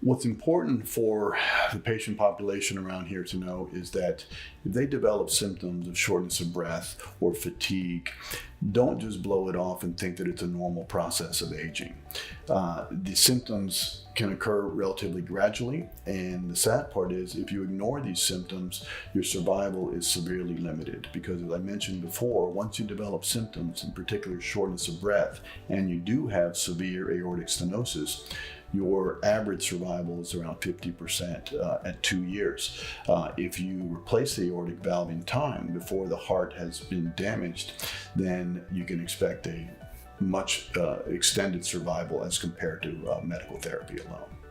What's important for the patient population around here to know is that if they develop symptoms of shortness of breath or fatigue, don't just blow it off and think that it's a normal process of aging. The symptoms can occur relatively gradually, and the sad part is if you ignore these symptoms, your survival is severely limited, because as I mentioned before, once you develop symptoms, in particular shortness of breath, and you do have severe aortic stenosis, your average survival is around 50% at 2 years. If you replace the aortic valve in time before the heart has been damaged, then you can expect a much extended survival as compared to medical therapy alone.